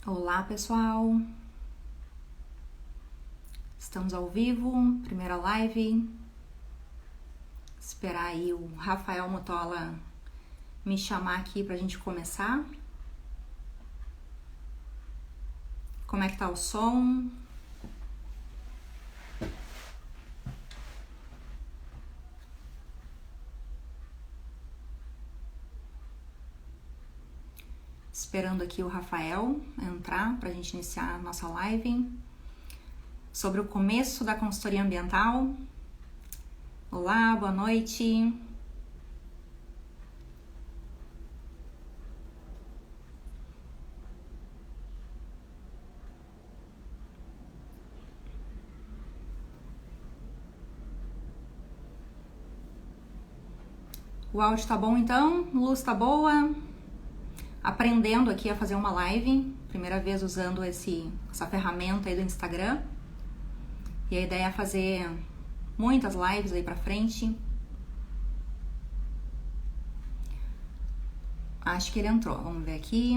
Olá, pessoal. Estamos ao vivo, primeira live. Esperar aí o Rafael Motola me chamar aqui pra gente começar. Como é que tá o som? Esperando aqui o Rafael entrar pra gente iniciar a nossa live sobre o começo da consultoria ambiental. Olá, boa noite. O áudio tá bom então? Luz tá boa? Aprendendo aqui a fazer uma live, primeira vez usando essa ferramenta aí do Instagram. E a ideia é fazer muitas lives aí pra frente. Acho que ele entrou, vamos ver aqui.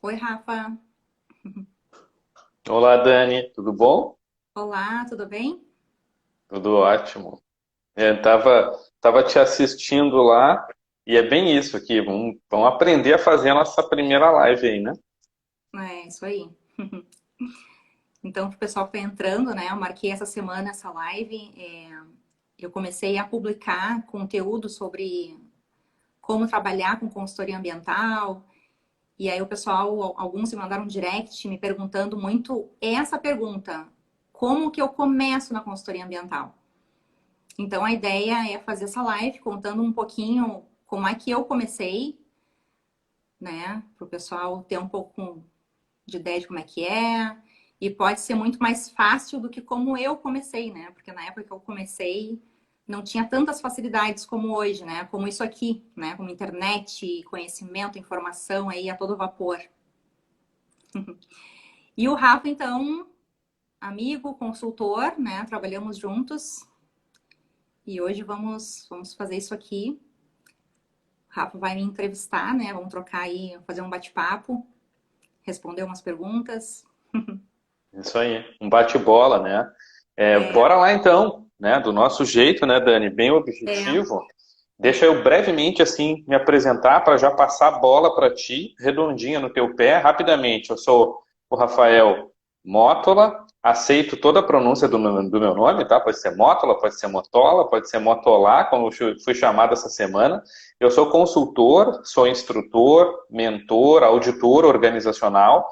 Oi, Rafa. Olá, Dani, tudo bom? Olá, tudo bem? Tudo ótimo. Tava te assistindo lá e é bem isso aqui. Vamos aprender a fazer a nossa primeira live aí, né? É, isso aí. Então, pro pessoal que tá entrando, né, eu marquei essa semana essa live. Eu comecei a publicar conteúdo sobre como trabalhar com consultoria ambiental. E aí o pessoal, alguns me mandaram um direct me perguntando muito essa pergunta: como que eu começo na consultoria ambiental? Então a ideia é fazer essa live contando um pouquinho como é que eu comecei, né? Para o pessoal ter um pouco de ideia de como é que é. E pode ser muito mais fácil do que como eu comecei, né? Porque na época que eu comecei não tinha tantas facilidades como hoje, né? Como isso aqui, né? Como internet, conhecimento, informação aí a todo vapor. E o Rafa, então, amigo, consultor, né? Trabalhamos juntos e hoje vamos fazer isso aqui. O Rafa vai me entrevistar, né? Vamos trocar aí, fazer um bate-papo, responder umas perguntas. Isso aí, um bate-bola, né? É, Bora lá então, né? Do nosso jeito, né, Dani? Bem é, objetivo. Deixa eu brevemente assim me apresentar para já passar a bola para ti, redondinha no teu pé, rapidamente. Eu sou o Rafael Mótola, aceito toda a pronúncia do meu nome, tá? Pode ser Mótola, pode ser Motola, pode ser Motolá, como eu fui chamado essa semana. Eu sou consultor, sou instrutor, mentor, auditor organizacional.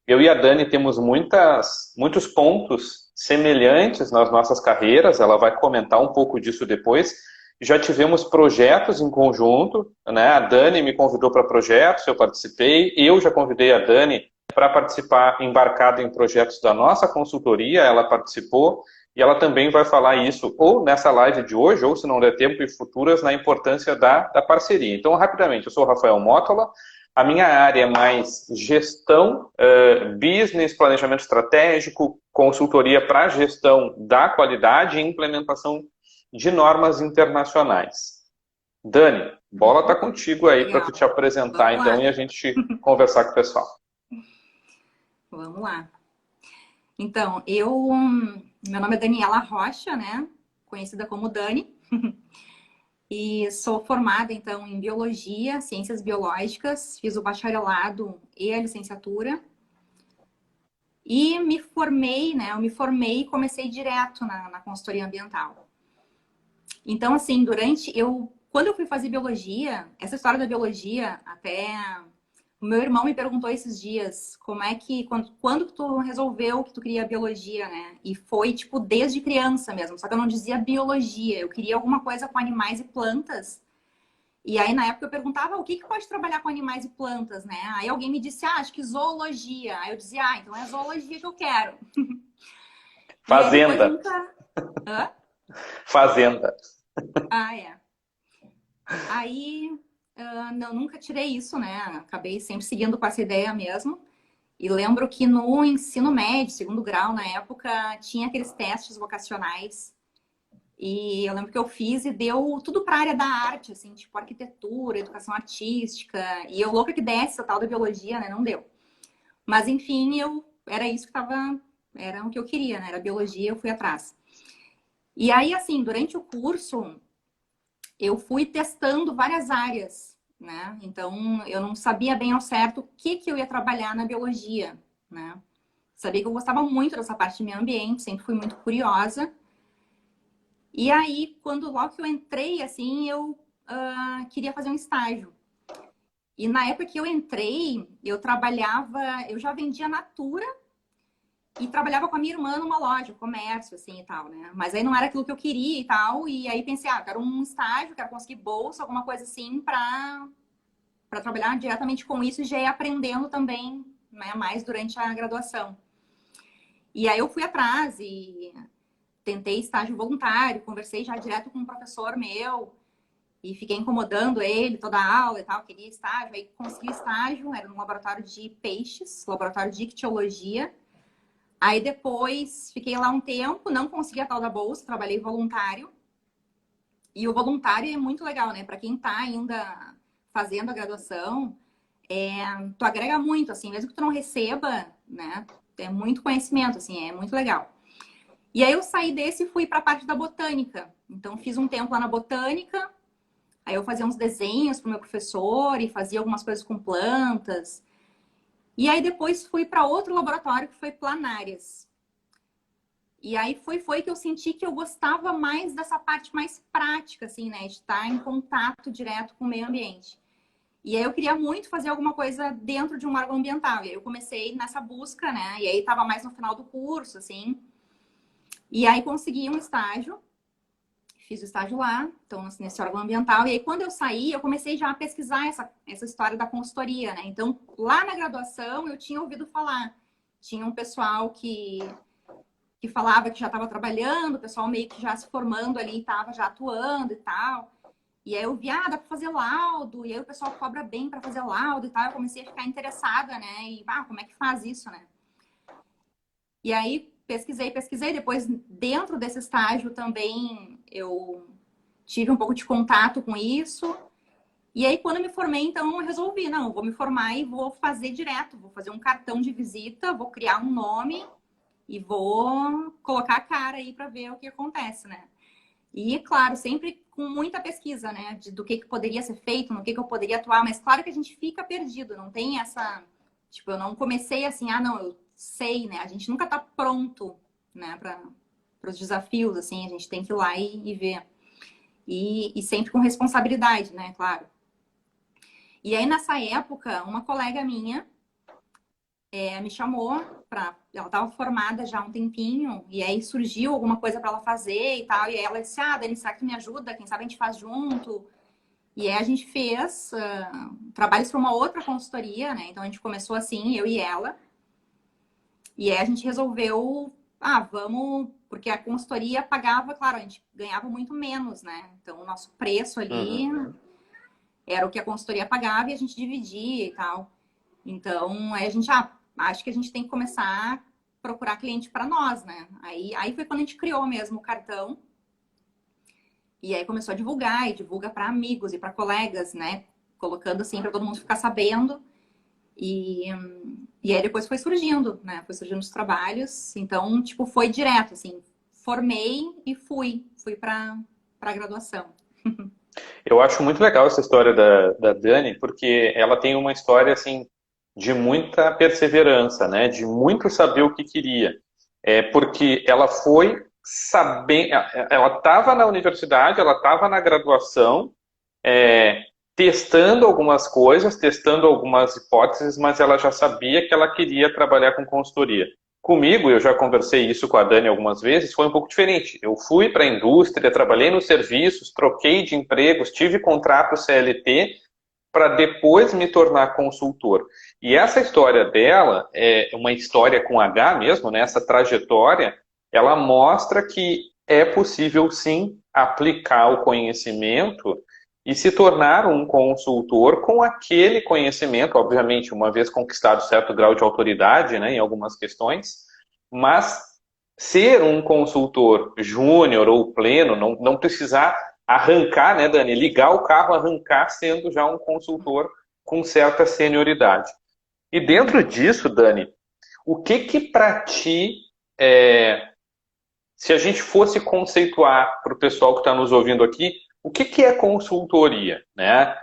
Eu e a Dani temos muitos pontos semelhantes nas nossas carreiras, ela vai comentar um pouco disso depois. Já tivemos projetos em conjunto, né? A Dani me convidou para projetos, eu participei. Eu já convidei a Dani para participar, embarcado em projetos da nossa consultoria, ela participou. E ela também vai falar isso, ou nessa live de hoje, ou se não der tempo, em futuras, na importância da parceria. Então, rapidamente, eu sou o Rafael Mótola, a minha área é mais gestão, business, planejamento estratégico, consultoria para gestão da qualidade e implementação de normas internacionais. Dani, bola tá contigo aí para tu te legal. apresentar Vamos então lá, e a gente conversar com o pessoal. vamos lá. Então, meu nome é Daniela Rocha, né? Conhecida como Dani, e sou formada então em biologia, ciências biológicas, fiz o bacharelado e a licenciatura e me formei, né? Eu me formei e comecei direto na consultoria ambiental. Então, assim, quando eu fui fazer biologia, essa história da biologia, até o meu irmão me perguntou esses dias, quando que tu resolveu que tu queria biologia, né? E foi, tipo, desde criança mesmo, só que eu não dizia biologia, eu queria alguma coisa com animais e plantas. E aí, na época, eu perguntava o que que pode trabalhar com animais e plantas, né? Aí alguém me disse, acho que zoologia. Aí eu dizia, então é zoologia que eu quero. E aí depois Fazenda. nunca. Hã? Fazenda. Ah, é. Aí, não, nunca tirei isso, né? Acabei sempre seguindo com essa ideia mesmo. E lembro que no ensino médio, segundo grau, na época, tinha aqueles testes vocacionais. E eu lembro que eu fiz e deu tudo para a área da arte, assim, tipo arquitetura, educação artística. E eu louca que desse a tal da biologia, né? Não deu. Mas enfim, era isso que tava, era o que eu queria, né? Era biologia, eu fui atrás. E aí, assim, durante o curso, eu fui testando várias áreas, né? Então, eu não sabia bem ao certo o que que eu ia trabalhar na biologia, né? Sabia que eu gostava muito dessa parte de meio ambiente, sempre fui muito curiosa. E aí, logo que eu entrei, assim, eu queria fazer um estágio. E na época que eu entrei, eu já vendia Natura e trabalhava com a minha irmã numa loja, comércio, assim, e tal, né? Mas aí não era aquilo que eu queria e tal, e aí pensei, quero um estágio, quero conseguir bolsa, alguma coisa assim, para trabalhar diretamente com isso e já ir aprendendo também, né, mais durante a graduação. E aí eu fui atrás e tentei estágio voluntário, conversei já direto com um professor meu, e fiquei incomodando ele toda a aula e tal, queria estágio. Aí consegui estágio, era no laboratório de peixes, laboratório de ictiologia. Aí depois fiquei lá um tempo, não consegui a tal da bolsa, trabalhei voluntário. E o voluntário é muito legal, né? Para quem tá ainda fazendo a graduação, tu agrega muito, assim, mesmo que tu não receba, né? É muito conhecimento, assim, é muito legal. E aí eu saí desse e fui para a parte da botânica. Então fiz um tempo lá na botânica. Aí eu fazia uns desenhos para o meu professor e fazia algumas coisas com plantas. E aí depois fui para outro laboratório que foi planárias. E aí foi que eu senti que eu gostava mais dessa parte mais prática, assim, né? De estar em contato direto com o meio ambiente. E aí eu queria muito fazer alguma coisa dentro de um órgão ambiental. E aí eu comecei nessa busca, né? E aí estava mais no final do curso, assim. E aí consegui um estágio. Fiz o estágio lá, então nesse órgão ambiental. E aí, quando eu saí, eu comecei já a pesquisar essa história da consultoria, né? Então, lá na graduação, eu tinha ouvido falar. Tinha um pessoal que falava que já estava trabalhando, o pessoal meio que já se formando ali, estava já atuando e tal. E aí eu vi, dá para fazer laudo, e aí o pessoal cobra bem para fazer laudo e tal. Eu comecei a ficar interessada, né? E, como é que faz isso, né? E aí pesquisei. Depois, dentro desse estágio também, eu tive um pouco de contato com isso. E aí, quando eu me formei, então, eu resolvi, não, vou me formar e vou fazer direto. Vou fazer um cartão de visita, vou criar um nome e vou colocar a cara aí para ver o que acontece, né? E, claro, sempre com muita pesquisa, né? Do que poderia ser feito, no que eu poderia atuar. Mas, claro que a gente fica perdido, não tem essa... Tipo, eu não comecei assim, não, eu sei, né? A gente nunca tá pronto, né? Para os desafios, assim. A gente tem que ir lá e ver. E sempre com responsabilidade, né? Claro. E aí, nessa época, uma colega minha me chamou para... Ela estava formada já há um tempinho, e aí surgiu alguma coisa para ela fazer e tal. E aí ela disse, Dani, será que tu me ajuda? Quem sabe a gente faz junto? E aí a gente fez trabalhos para uma outra consultoria, né? Então a gente começou assim, eu e ela. E aí a gente resolveu, vamos... Porque a consultoria pagava, claro, a gente ganhava muito menos, né? Então o nosso preço ali era o que a consultoria pagava e a gente dividia e tal. Então, aí a gente, acho que a gente tem que começar a procurar cliente para nós, né? Aí foi quando a gente criou mesmo o cartão. E aí começou a divulgar, e divulga para amigos e para colegas, né? Colocando assim para todo mundo ficar sabendo. E aí depois foi surgindo, né? Foi surgindo os trabalhos. Então, tipo, foi direto, assim. Formei e fui para a graduação. Eu acho muito legal essa história da Dani, porque ela tem uma história assim de muita perseverança, né? De muito saber o que queria. Porque ela foi sabendo, ela estava na universidade, ela estava na graduação, testando algumas coisas, testando algumas hipóteses, mas ela já sabia que ela queria trabalhar com consultoria. Comigo, eu já conversei isso com a Dani algumas vezes, foi um pouco diferente. Eu fui para a indústria, trabalhei nos serviços, troquei de empregos, tive contrato CLT para depois me tornar consultor. E essa história dela, é uma história com H mesmo, né? Essa trajetória, ela mostra que é possível sim aplicar o conhecimento e se tornar um consultor com aquele conhecimento, obviamente, uma vez conquistado certo grau de autoridade, né, em algumas questões, mas ser um consultor júnior ou pleno, não precisar arrancar, né, Dani? Ligar o carro, arrancar sendo já um consultor com certa senioridade. E dentro disso, Dani, o que para ti, se a gente fosse conceituar para o pessoal que está nos ouvindo aqui, o que é consultoria, né?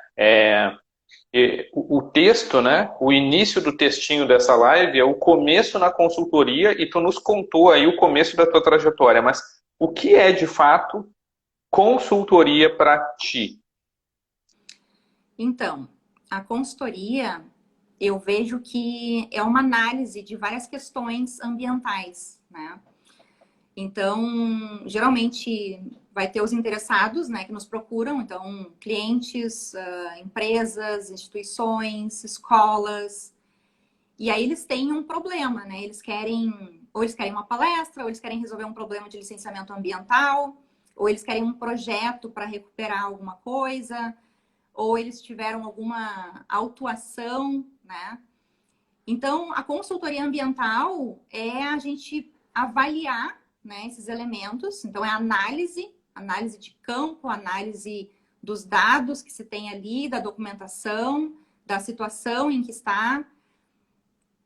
O texto, né? O início do textinho dessa live é o começo na consultoria e tu nos contou aí o começo da tua trajetória, mas o que é de fato consultoria para ti? Então, a consultoria, eu vejo que é uma análise de várias questões ambientais, né? Então, geralmente vai ter os interessados, né, que nos procuram, então clientes, empresas, instituições, escolas, e aí eles têm um problema, né? Ou eles querem uma palestra, ou eles querem resolver um problema de licenciamento ambiental, ou eles querem um projeto para recuperar alguma coisa, ou eles tiveram alguma autuação, né? Então, a consultoria ambiental é a gente avaliar, né, esses elementos. Então, é análise de campo, análise dos dados que se tem ali, da documentação, da situação em que está,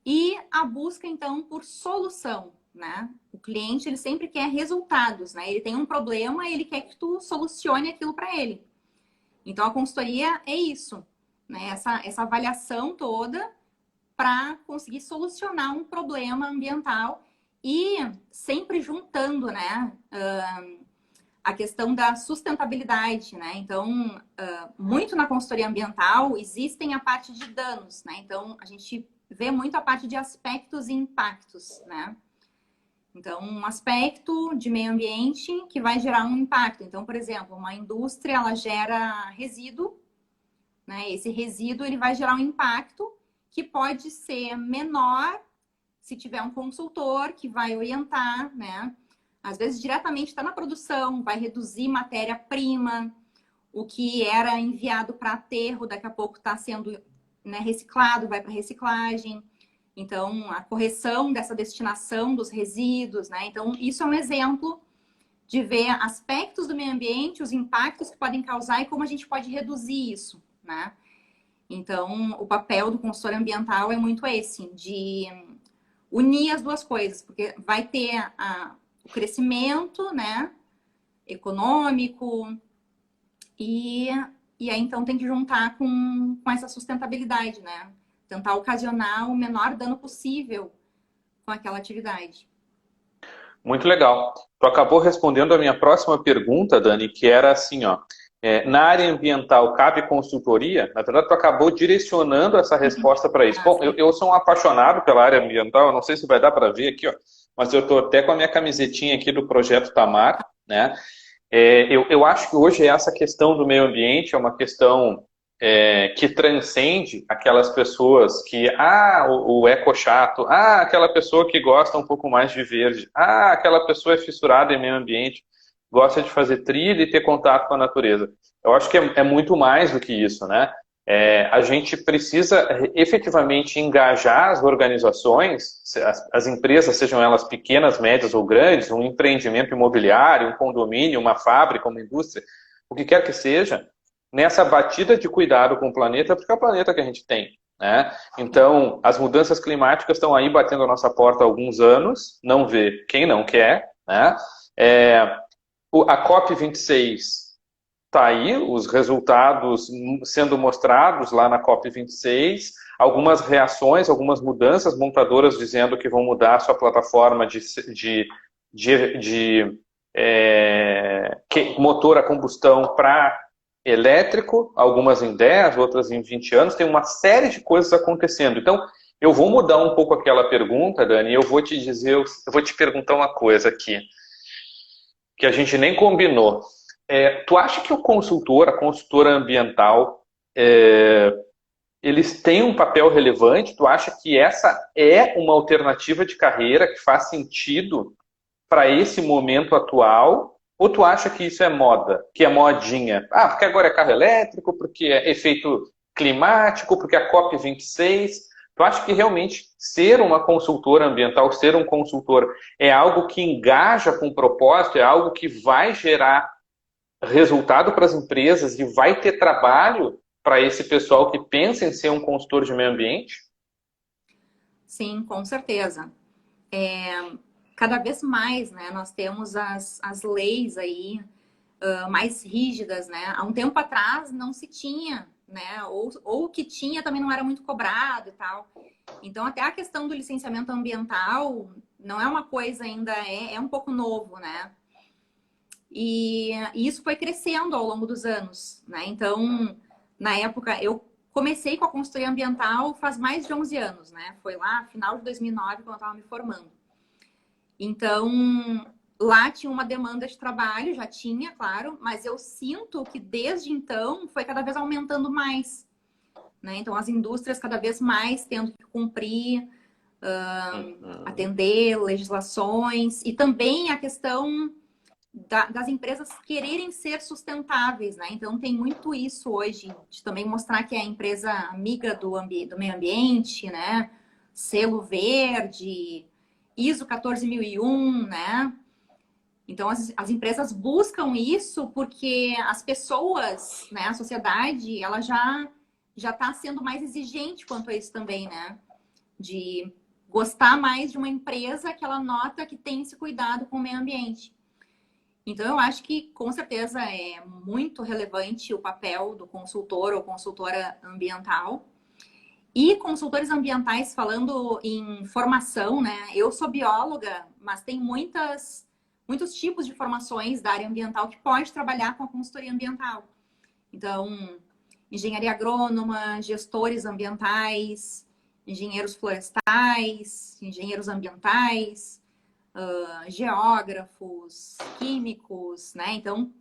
e a busca, então, por solução, né? O cliente, ele sempre quer resultados, né? Ele tem um problema e ele quer que tu solucione aquilo para ele. Então, a consultoria é isso, né? Essa avaliação toda para conseguir solucionar um problema ambiental e sempre juntando, né, a questão da sustentabilidade, né? Então, muito na consultoria ambiental existem a parte de danos, né? Então, a gente vê muito a parte de aspectos e impactos, né? Então, um aspecto de meio ambiente que vai gerar um impacto. Então, por exemplo, uma indústria, ela gera resíduo, né? Esse resíduo, ele vai gerar um impacto que pode ser menor se tiver um consultor que vai orientar, né? Às vezes, diretamente está na produção, vai reduzir matéria-prima, o que era enviado para aterro, daqui a pouco está sendo, né, reciclado, vai para reciclagem. Então, a correção dessa destinação dos resíduos, né? Então, isso é um exemplo de ver aspectos do meio ambiente, os impactos que podem causar e como a gente pode reduzir isso, né? Então, o papel do consultor ambiental é muito esse, de unir as duas coisas, porque vai ter o crescimento, né, econômico, e aí então tem que juntar com essa sustentabilidade, né? Tentar ocasionar o menor dano possível com aquela atividade. Muito legal. Tu acabou respondendo a minha próxima pergunta, Dani, que era assim, ó, na área ambiental cabe consultoria? Na verdade, tu acabou direcionando essa resposta para isso. Bom, eu sou um apaixonado pela área ambiental, eu não sei se vai dar para ver aqui, ó, mas eu estou até com a minha camisetinha aqui do Projeto Tamar, né? Eu acho que hoje essa questão do meio ambiente é uma questão que transcende aquelas pessoas que, o eco chato, aquela pessoa que gosta um pouco mais de verde, aquela pessoa é fissurada em meio ambiente, gosta de fazer trilha e ter contato com a natureza. Eu acho que é muito mais do que isso, né? A gente precisa efetivamente engajar as organizações, as empresas, sejam elas pequenas, médias ou grandes, um empreendimento imobiliário, um condomínio, uma fábrica, uma indústria, o que quer que seja, nessa batida de cuidado com o planeta, porque é o planeta que a gente tem, né? Então, as mudanças climáticas estão aí batendo a nossa porta há alguns anos, não vê quem não quer, né? A COP26 está aí, os resultados sendo mostrados lá na COP26, algumas reações, algumas mudanças, montadoras dizendo que vão mudar a sua plataforma de motor a combustão para elétrico, algumas em 10, outras em 20 anos, tem uma série de coisas acontecendo. Então, eu vou mudar um pouco aquela pergunta, Dani, e eu vou te dizer, eu vou te perguntar uma coisa aqui, que a gente nem combinou. Tu acha que o consultor, a consultora ambiental, eles têm um papel relevante? Tu acha que essa é uma alternativa de carreira que faz sentido para esse momento atual? Ou tu acha que isso é moda, que é modinha? Porque agora é carro elétrico, porque é efeito climático, porque a COP26. Tu acha que realmente ser uma consultora ambiental, ser um consultor, é algo que engaja com propósito, é algo que vai gerar resultado para as empresas e vai ter trabalho para esse pessoal que pensa em ser um consultor de meio ambiente? Sim, com certeza. Cada vez mais, né, nós temos as leis aí mais rígidas, né? Há um tempo atrás não se tinha, né? Ou o que tinha também não era muito cobrado e tal. Então, até a questão do licenciamento ambiental não é uma coisa ainda, é um pouco novo, né? E isso foi crescendo ao longo dos anos, né? Então, na época, eu comecei com a consultoria ambiental faz mais de 11 anos, né? Foi lá, final de 2009, quando eu estava me formando. Então, lá tinha uma demanda de trabalho, já tinha, claro, mas eu sinto que desde então foi cada vez aumentando mais, né? Então, as indústrias cada vez mais tendo que cumprir, atender legislações e também a questão das empresas quererem ser sustentáveis, né? Então, tem muito isso hoje, de também mostrar que é a empresa amiga do meio ambiente, né? Selo verde, ISO 14001, né? Então, as empresas buscam isso porque as pessoas, né, a sociedade, ela já está sendo mais exigente quanto a isso também, né? De gostar mais de uma empresa que ela nota que tem esse cuidado com o meio ambiente. Então, eu acho que, com certeza, é muito relevante o papel do consultor ou consultora ambiental. E consultores ambientais, falando em formação, né? Eu sou bióloga, mas tem muitos tipos de formações da área ambiental que pode trabalhar com a consultoria ambiental. Então, engenharia agrônoma, gestores ambientais, engenheiros florestais, engenheiros ambientais, geógrafos, químicos, né? Então,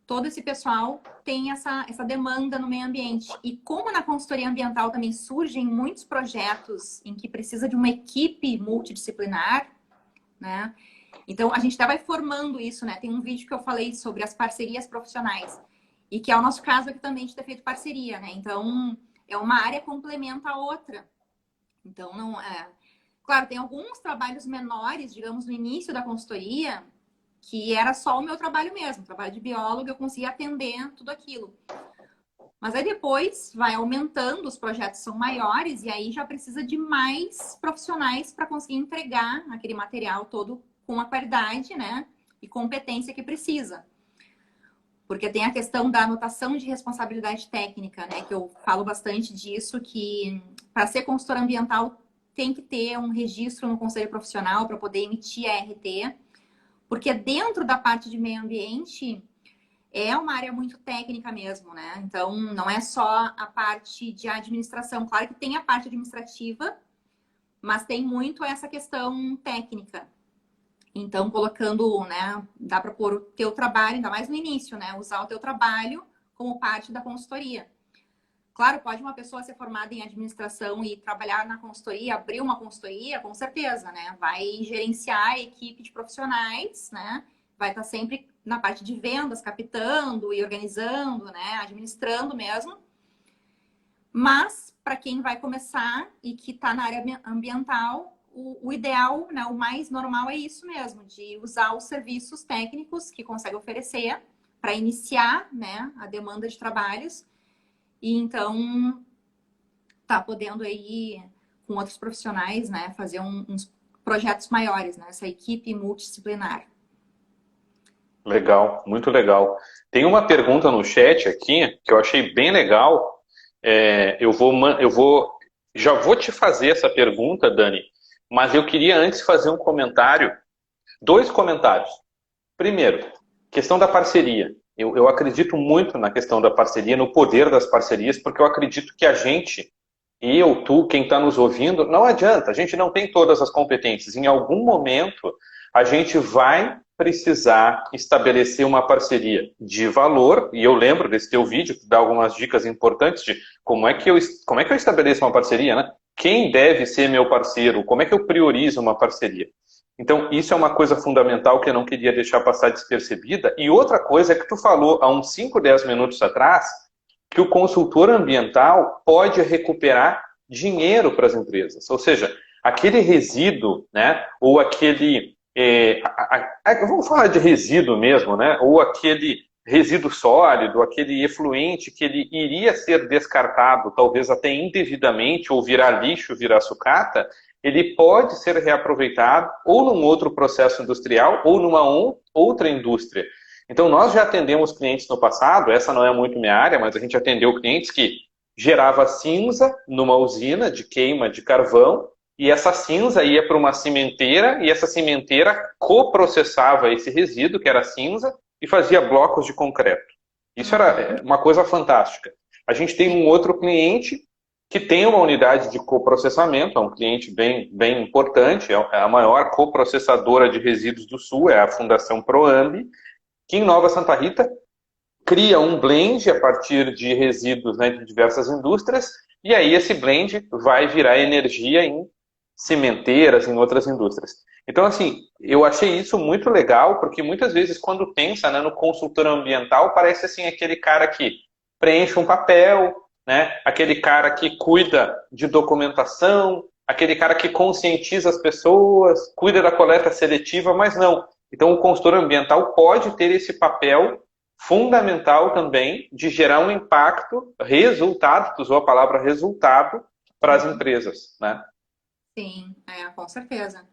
todo esse pessoal tem essa demanda no meio ambiente. E como na consultoria ambiental também surgem muitos projetos em que precisa de uma equipe multidisciplinar, né? Então, a gente até vai formando isso, né? Tem um vídeo que eu falei sobre as parcerias profissionais. E que é o nosso caso aqui também de ter feito parceria, né? Então, é uma área complementa a outra. Então, não é... Claro, tem alguns trabalhos menores, digamos, no início da consultoria, que era só o meu trabalho mesmo. Trabalho de biólogo, eu conseguia atender tudo aquilo. Mas aí depois vai aumentando, os projetos são maiores e aí já precisa de mais profissionais para conseguir entregar aquele material todo com a qualidade, né? E competência que precisa. Porque tem a questão da anotação de responsabilidade técnica, né? Que eu falo bastante disso, que para ser consultor ambiental tem que ter um registro no Conselho Profissional para poder emitir a RT. Porque dentro da parte de meio ambiente é uma área muito técnica mesmo, né? Então, não é só a parte de administração. Claro que tem a parte administrativa, mas tem muito essa questão técnica. Então, colocando, né, dá para pôr o teu trabalho, ainda mais no início, né? Usar o teu trabalho como parte da consultoria. Claro, pode uma pessoa ser formada em administração e trabalhar na consultoria, abrir uma consultoria, com certeza, né? Vai gerenciar a equipe de profissionais, né? Vai estar sempre na parte de vendas, captando e organizando, né? Administrando mesmo. Mas, para quem vai começar e que está na área ambiental, o ideal, né, o mais normal é isso mesmo, de usar os serviços técnicos que consegue oferecer para iniciar, né, a demanda de trabalhos. E então, tá podendo aí, com outros profissionais, né, fazer uns projetos maiores, né, essa equipe multidisciplinar. Legal, muito legal. Tem uma pergunta no chat aqui que eu achei bem legal. Já vou te fazer essa pergunta, Dani, mas eu queria antes fazer um comentário, dois comentários. Primeiro, questão da parceria. Eu acredito muito na questão da parceria, no poder das parcerias, porque eu acredito que a gente, eu, tu, quem está nos ouvindo, não adianta, a gente não tem todas as competências. Em algum momento, a gente vai precisar estabelecer uma parceria de valor, e eu lembro desse teu vídeo, que dá algumas dicas importantes de como é que eu estabeleço uma parceria, né? Quem deve ser meu parceiro? Como é que eu priorizo uma parceria? Então, isso é uma coisa fundamental que eu não queria deixar passar despercebida. E outra coisa é que tu falou há uns 5, 10 minutos atrás, que o consultor ambiental pode recuperar dinheiro para as empresas. Ou seja, aquele resíduo, né, ou aquele... vamos falar de resíduo mesmo, né, ou aquele resíduo sólido, aquele efluente que ele iria ser descartado, talvez até indevidamente, ou virar lixo, virar sucata, ele pode ser reaproveitado ou num outro processo industrial ou numa outra indústria. Então, nós já atendemos clientes no passado, essa não é muito minha área, mas a gente atendeu clientes que gerava cinza numa usina de queima de carvão, e essa cinza ia para uma cimenteira, e essa cimenteira coprocessava esse resíduo, que era cinza, e fazia blocos de concreto. Isso era uma coisa fantástica. A gente tem um outro cliente que tem uma unidade de coprocessamento, é um cliente bem importante, é a maior coprocessadora de resíduos do Sul, é a Fundação Proambi, que em Nova Santa Rita cria um blend a partir de resíduos, né, de diversas indústrias, e aí esse blend vai virar energia em cimenteiras, em outras indústrias. Então, assim, eu achei isso muito legal, porque muitas vezes quando pensa, né, no consultor ambiental, parece assim aquele cara que preenche um papel, né, aquele cara que cuida de documentação, aquele cara que conscientiza as pessoas, cuida da coleta seletiva, mas não. Então, o consultor ambiental pode ter esse papel fundamental também de gerar um impacto, resultado, tu usou a palavra resultado, para as empresas, né? Sim, com certeza.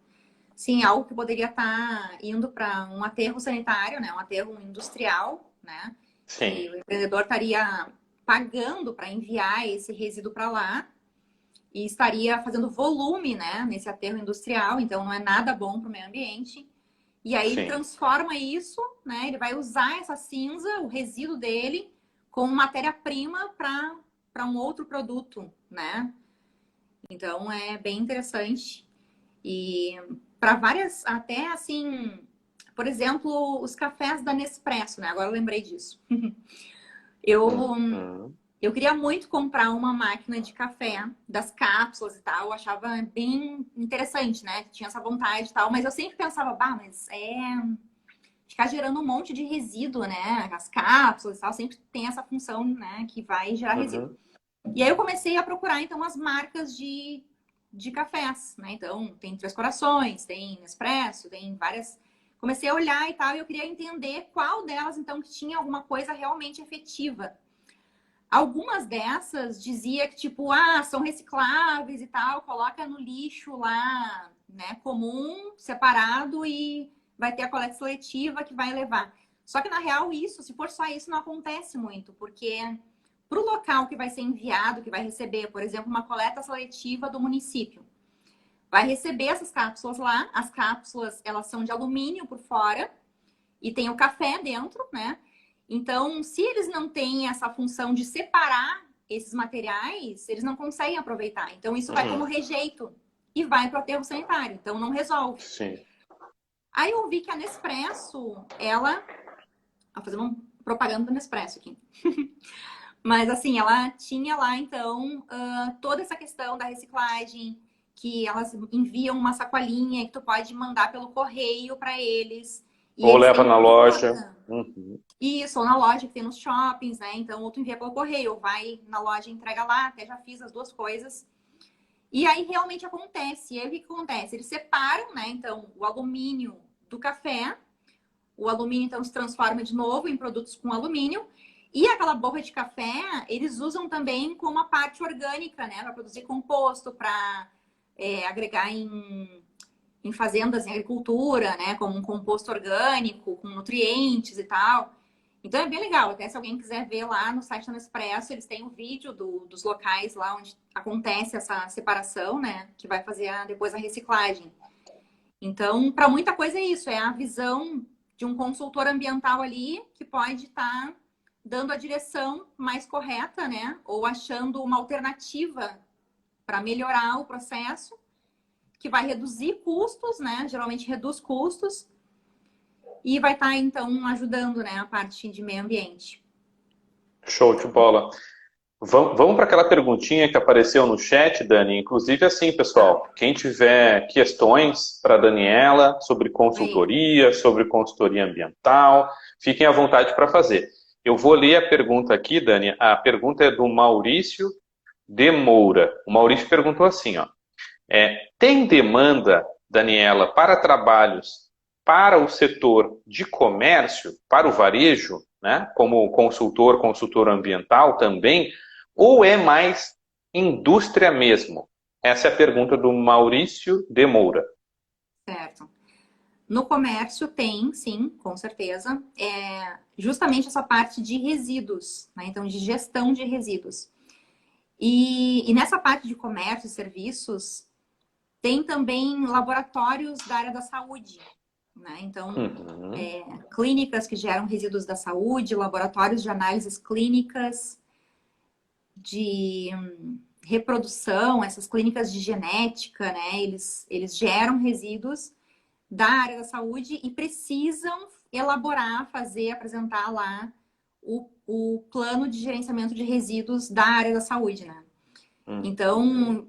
Sim, algo que poderia estar indo para um aterro sanitário, né? Um aterro industrial, né? Sim. E o empreendedor estaria pagando para enviar esse resíduo para lá e estaria fazendo volume, né? Nesse aterro industrial, então não é nada bom para o meio ambiente. E aí ele transforma isso, né? Ele vai usar essa cinza, o resíduo dele, como matéria-prima para um outro produto, né? Então é bem interessante. E para várias, até assim, por exemplo, os cafés da Nespresso, né? Agora eu lembrei disso. Eu queria muito comprar uma máquina de café, das cápsulas e tal. Eu achava bem interessante, né? Tinha essa vontade e tal. Mas eu sempre pensava, mas ficar gerando um monte de resíduo, né? As cápsulas e tal, sempre tem essa função, né? Que vai gerar resíduo. E aí eu comecei a procurar, então, as marcas de cafés, né? Então, tem Três Corações, tem Nespresso, tem várias... Comecei a olhar e tal, e eu queria entender qual delas, então, que tinha alguma coisa realmente efetiva. Algumas dessas dizia que, tipo, são recicláveis e tal, coloca no lixo lá, né, comum, separado, e vai ter a coleta seletiva que vai levar. Só que, na real, isso, se for só isso, não acontece muito, porque para o local que vai ser enviado, que vai receber, por exemplo, uma coleta seletiva do município, vai receber essas cápsulas lá. As cápsulas, elas são de alumínio por fora e tem o café dentro, né? Então, se eles não têm essa função de separar esses materiais, eles não conseguem aproveitar. Então, isso vai como rejeito e vai para o aterro sanitário. Então, não resolve. Sim. Aí eu vi que a Nespresso, ela... Vou fazer uma propaganda da Nespresso aqui. Mas, assim, ela tinha lá, então, toda essa questão da reciclagem, que elas enviam uma sacolinha que tu pode mandar pelo correio para eles. E ou eles leva na loja. Isso, ou na loja que tem nos shoppings, né? Então, ou tu envia pelo correio, ou vai na loja e entrega lá. Até já fiz as duas coisas. E aí, realmente acontece. E aí, o que acontece? Eles separam, né? Então, o alumínio do café. O alumínio, então, se transforma de novo em produtos com alumínio. E aquela borra de café, eles usam também como a parte orgânica, né? Para produzir composto, para agregar em fazendas, em agricultura, né? Como um composto orgânico, com nutrientes e tal. Então é bem legal. Até se alguém quiser ver lá no site da Nespresso, eles têm um vídeo dos locais lá onde acontece essa separação, né? Que vai fazer depois a reciclagem. Então, para muita coisa é isso. É a visão de um consultor ambiental ali que pode estar dando a direção mais correta, né? Ou achando uma alternativa para melhorar o processo, que vai reduzir custos, né? Geralmente reduz custos e vai estar, então, ajudando, né, a parte de meio ambiente. Show de bola. Vamos para aquela perguntinha que apareceu no chat, Dani. Inclusive, assim, pessoal, quem tiver questões para a Daniela sobre consultoria, sobre consultoria ambiental, fiquem à vontade para fazer. Eu vou ler a pergunta aqui, Dani. A pergunta é do Maurício de Moura. O Maurício perguntou assim, ó. Tem demanda, Daniela, para trabalhos para o setor de comércio, para o varejo, né, como consultor ambiental também, ou é mais indústria mesmo? Essa é a pergunta do Maurício de Moura. Certo. No comércio tem, sim, com certeza, justamente essa parte de resíduos, né? Então, de gestão de resíduos. E nessa parte de comércio e serviços, tem também laboratórios da área da saúde, né? Então, clínicas que geram resíduos da saúde, laboratórios de análises clínicas, de reprodução, essas clínicas de genética, né? Eles geram resíduos da área da saúde e precisam elaborar, apresentar lá o plano de gerenciamento de resíduos da área da saúde, né? Então,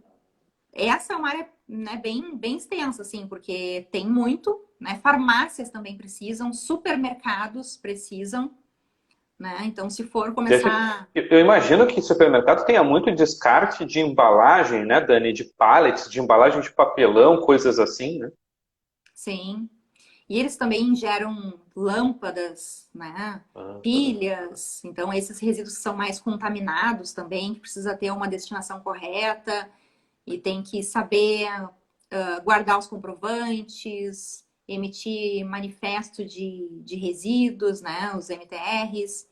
essa é uma área, né, bem extensa, assim, porque tem muito, né? Farmácias também precisam, supermercados precisam, né? Então, se for começar... Eu imagino que supermercado tenha muito descarte de embalagem, né, Dani? De pallets, de embalagem de papelão, coisas assim, né? Sim. E eles também geram lâmpadas, né? Pilhas. Então, esses resíduos são mais contaminados também, que precisa ter uma destinação correta e tem que saber guardar os comprovantes, emitir manifesto de resíduos, né? Os MTRs.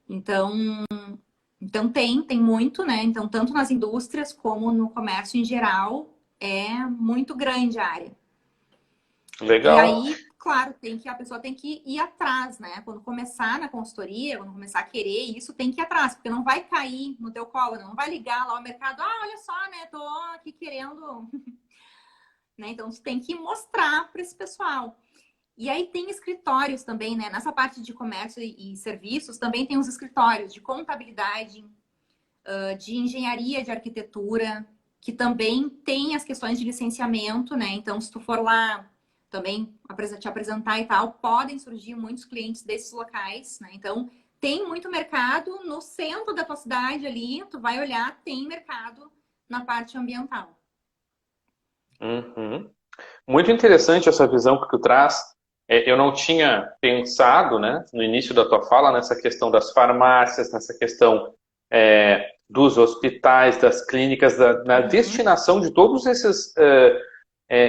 Então tem muito, né? Então, tanto nas indústrias como no comércio em geral, é muito grande a área. E Legal. aí, claro, a pessoa tem que ir atrás, né? Quando começar na consultoria, quando começar a querer isso, tem que ir atrás, porque não vai cair no teu colo, não vai ligar lá ao mercado, olha só, né? Tô aqui querendo, né? Então, você tem que mostrar para esse pessoal. E aí tem escritórios também, né? Nessa parte de comércio e serviços, também tem os escritórios de contabilidade, de engenharia, de arquitetura, que também tem as questões de licenciamento, né? Então, se tu for lá também te apresentar e tal, podem surgir muitos clientes desses locais, né? Então, tem muito mercado no centro da tua cidade ali, tu vai olhar, tem mercado na parte ambiental. Muito interessante essa visão que tu traz. Eu não tinha pensado, né, no início da tua fala, nessa questão das farmácias, nessa questão dos hospitais, das clínicas, na destinação de todos esses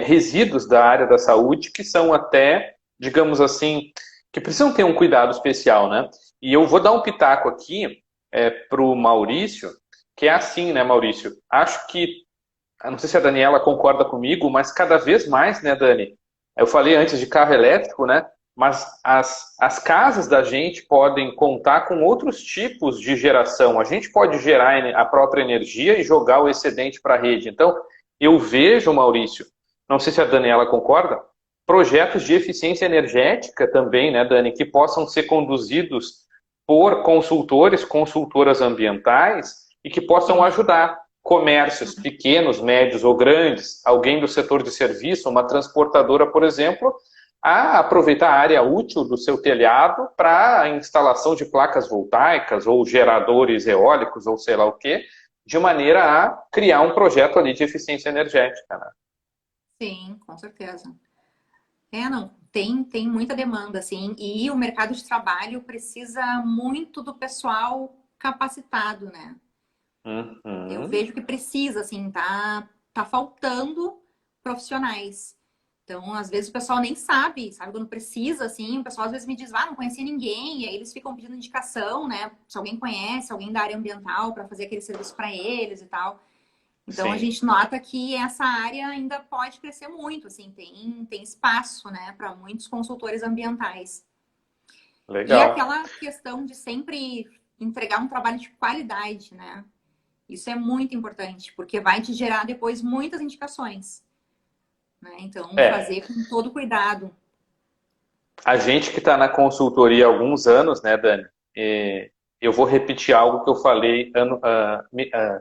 resíduos da área da saúde que são até, digamos assim, que precisam ter um cuidado especial, né? E eu vou dar um pitaco aqui para o Maurício, que é assim, né, Maurício? Acho que, não sei se a Daniela concorda comigo, mas cada vez mais, né, Dani? Eu falei antes de carro elétrico, né? Mas as casas da gente podem contar com outros tipos de geração. A gente pode gerar a própria energia e jogar o excedente para a rede. Então, eu vejo, Maurício, não sei se a Daniela concorda, projetos de eficiência energética também, né, Dani, que possam ser conduzidos por consultores, consultoras ambientais e que possam ajudar comércios pequenos, médios ou grandes, alguém do setor de serviço, uma transportadora, por exemplo, a aproveitar a área útil do seu telhado para a instalação de placas voltaicas ou geradores eólicos ou sei lá o quê, de maneira a criar um projeto ali de eficiência energética, né? Sim, com certeza. Não, tem muita demanda, assim, e o mercado de trabalho precisa muito do pessoal capacitado, né? Eu vejo que precisa, assim, tá faltando profissionais. Então, às vezes o pessoal nem sabe quando precisa, assim, o pessoal às vezes me diz, não conhecia ninguém, e aí eles ficam pedindo indicação, né? Se alguém conhece, alguém da área ambiental para fazer aquele serviço para eles e tal. Então, a gente nota que essa área ainda pode crescer muito, assim, tem espaço, né, para muitos consultores ambientais. Legal. E aquela questão de sempre entregar um trabalho de qualidade, né? Isso é muito importante, porque vai te gerar depois muitas indicações, né? Então, fazer com todo cuidado. A gente que está na consultoria há alguns anos, né, Dani? Eu vou repetir algo que eu falei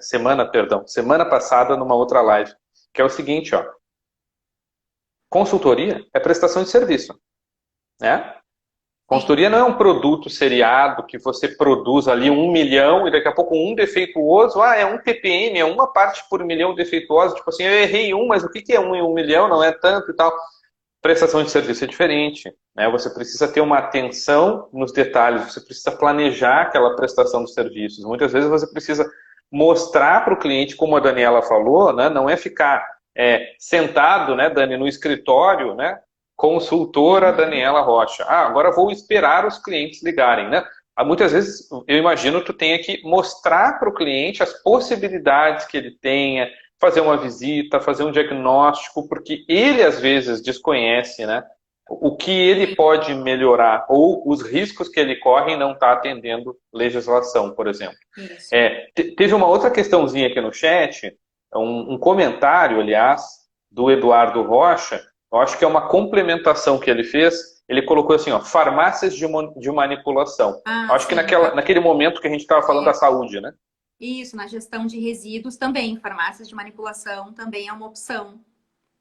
semana passada numa outra live, que é o seguinte, ó. Consultoria é prestação de serviço, né? Sim. Consultoria não é um produto seriado que você produz ali 1 milhão e daqui a pouco um defeituoso, é um TPM, é uma parte por milhão defeituosa, tipo assim, eu errei um, mas o que é 1 em 1 milhão? Não é tanto e tal. Prestação de serviço é diferente, né? Você precisa ter uma atenção nos detalhes, você precisa planejar aquela prestação de serviços. Muitas vezes você precisa mostrar para o cliente, como a Daniela falou, né? Não é ficar sentado, né, Dani, no escritório, né? Consultora Uhum. Daniela Rocha. Agora vou esperar os clientes ligarem, né? Muitas vezes, eu imagino, tu tenha que mostrar para o cliente as possibilidades que ele tenha, fazer uma visita, fazer um diagnóstico, porque ele às vezes desconhece, né, o que ele Sim, pode melhorar ou os riscos que ele corre em não estar atendendo legislação, por exemplo. isso. Teve uma outra questãozinha aqui no chat, um comentário, aliás, do Eduardo Rocha. Eu acho que é uma complementação que ele fez. Ele colocou assim, ó, farmácias de manipulação. Eu Ah, acho que sim, tá. naquele momento que a gente estava falando da É, saúde, né? isso, na gestão de resíduos também, farmácias de manipulação também é uma opção.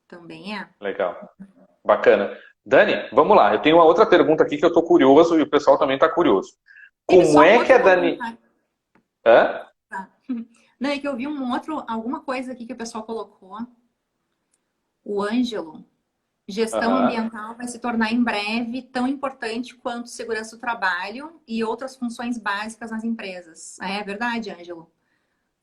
Também é. Legal. Bacana. Dani, vamos lá. Eu tenho uma outra pergunta aqui que eu estou curioso e o pessoal também está curioso. Teve Como só um é que outro a Dani... comentário. Hã? Tá. Não, é que eu vi alguma coisa aqui que o pessoal colocou. O Ângelo. Gestão Aham. ambiental vai se tornar em breve tão importante quanto segurança do trabalho e outras funções básicas nas empresas. É verdade, Ângelo.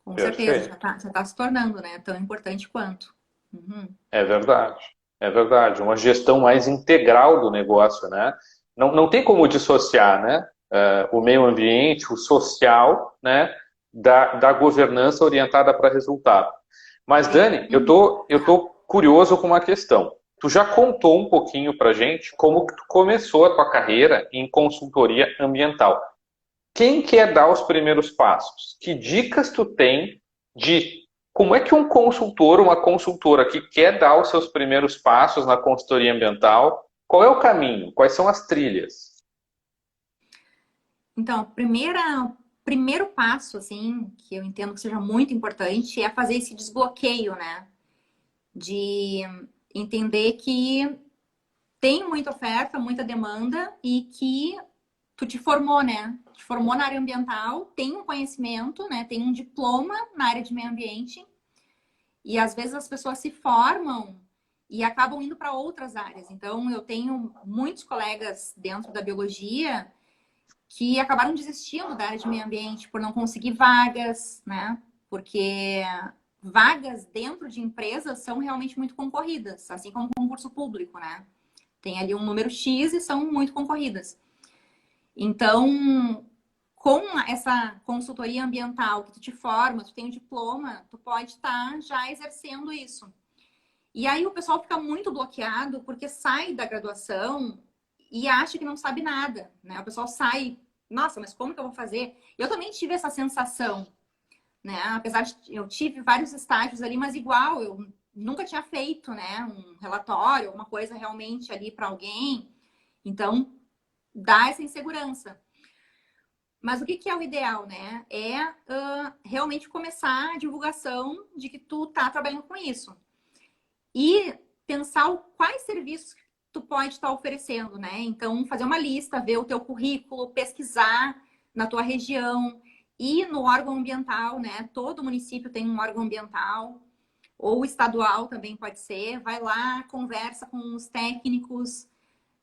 Com certeza, Perfeito. já tá se tornando, né? Tão importante quanto. Uhum. É verdade. É verdade. Uma gestão mais integral do negócio, né? Não tem como dissociar, né? O meio ambiente, o social, né? Da governança orientada para resultado. Mas, É. Dani, eu tô curioso com uma questão. Tu já contou um pouquinho para gente como que tu começou a tua carreira em consultoria ambiental. Quem quer dar os primeiros passos? Que dicas tu tem de como é que um consultor, uma consultora que quer dar os seus primeiros passos na consultoria ambiental, qual é o caminho? Quais são as trilhas? Então, primeiro passo, assim, que eu entendo que seja muito importante, é fazer esse desbloqueio, né? De entender que tem muita oferta, muita demanda e que tu te formou, né? Te formou na área ambiental, tem um conhecimento, né? Tem um diploma na área de meio ambiente e às vezes as pessoas se formam e acabam indo para outras áreas. Então, eu tenho muitos colegas dentro da biologia que acabaram desistindo da área de meio ambiente por não conseguir vagas, né? Porque vagas dentro de empresas são realmente muito concorridas, assim como concurso público, né? Tem ali um número X e são muito concorridas. Então, com essa consultoria ambiental que tu te forma, tu tem o diploma, tu pode estar já exercendo isso. E aí o pessoal fica muito bloqueado porque sai da graduação e acha que não sabe nada, né? O pessoal sai, nossa, mas como que eu vou fazer? Eu também tive essa sensação, né? Apesar de eu tive vários estágios ali, mas igual, eu nunca tinha feito, né, um relatório, uma coisa realmente ali para alguém. Então, dá essa insegurança. Mas o que é o ideal, né? É realmente começar a divulgação de que tu tá trabalhando com isso. E pensar quais serviços tu pode estar oferecendo, né? Então, fazer uma lista, ver o teu currículo, pesquisar na tua região e no órgão ambiental, né? Todo município tem um órgão ambiental, ou estadual também pode ser. Vai lá, conversa com os técnicos,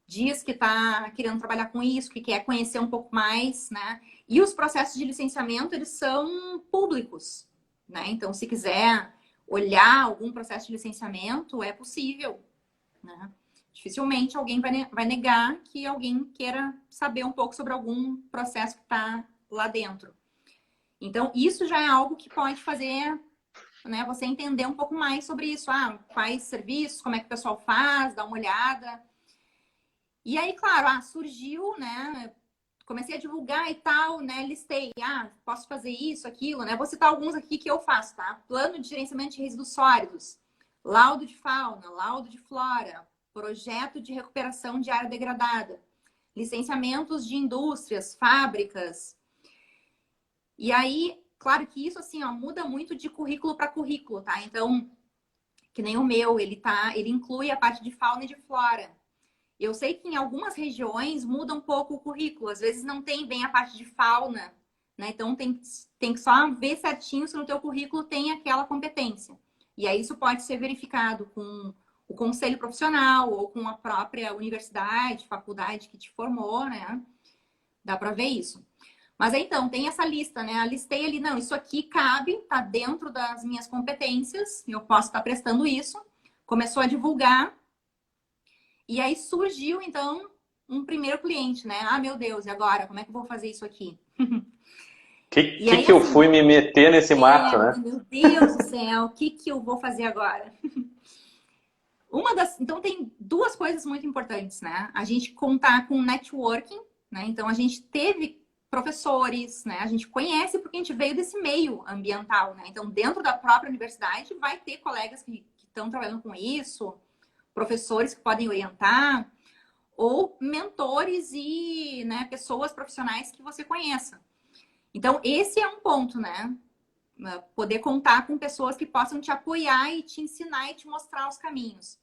diz que está querendo trabalhar com isso, que quer conhecer um pouco mais, né? E os processos de licenciamento, eles são públicos, né? Então, se quiser olhar algum processo de licenciamento, é possível, né? Dificilmente alguém vai negar que alguém queira saber um pouco sobre algum processo que está lá dentro. Então, isso já é algo que pode fazer, né, você entender um pouco mais sobre isso. Quais serviços, como é que o pessoal faz, dá uma olhada. E aí, claro, surgiu, né? Comecei a divulgar e tal, né? Listei, posso fazer isso, aquilo, né? Vou citar alguns aqui que eu faço, tá? Plano de gerenciamento de resíduos sólidos, laudo de fauna, laudo de flora, projeto de recuperação de área degradada, licenciamentos de indústrias, fábricas. E aí, claro que isso, assim, ó, muda muito de currículo para currículo, tá? Então, que nem o meu, ele inclui a parte de fauna e de flora. Eu sei que em algumas regiões muda um pouco o currículo. Às vezes não tem bem a parte de fauna, né? Então tem que só ver certinho se no teu currículo tem aquela competência. E aí isso pode ser verificado com o conselho profissional ou com a própria universidade, faculdade que te formou, né? Dá para ver isso. Mas aí, então, tem essa lista, né? Eu listei ali, não, isso aqui cabe, tá dentro das minhas competências, eu posso estar prestando isso. Começou a divulgar, e aí surgiu, então, um primeiro cliente, né? Ah, meu Deus, e agora? Como é que eu vou fazer isso aqui? E aí, Que eu assim, fui me meter nesse mato, né? meu Deus do céu, o que que eu vou fazer agora? Então, tem duas coisas muito importantes, né? A gente contar com networking, né? Então, a gente teve professores, né? A gente conhece porque a gente veio desse meio ambiental, né? Então, dentro da própria universidade, vai ter colegas que estão trabalhando com isso, professores que podem orientar, ou mentores e, né, pessoas profissionais que você conheça. Então, esse é um ponto, né? Poder contar com pessoas que possam te apoiar e te ensinar e te mostrar os caminhos.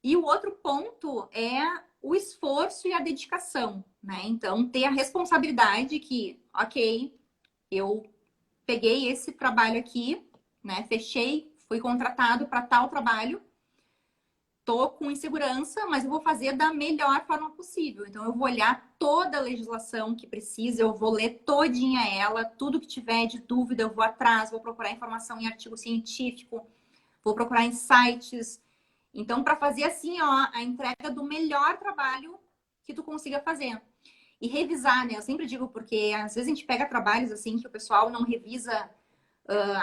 E o outro ponto é o esforço e a dedicação, né? Então, ter a responsabilidade que, ok, eu peguei esse trabalho aqui, né? Fechei, fui contratado para tal trabalho, tô com insegurança, mas eu vou fazer da melhor forma possível. Então, eu vou olhar toda a legislação que precisa, eu vou ler todinha ela, tudo que tiver de dúvida, eu vou atrás, vou procurar informação em artigo científico, vou procurar em sites. Então, para fazer assim, ó, a entrega do melhor trabalho que tu consiga fazer. E revisar, né? Eu sempre digo, porque às vezes a gente pega trabalhos assim que o pessoal não revisa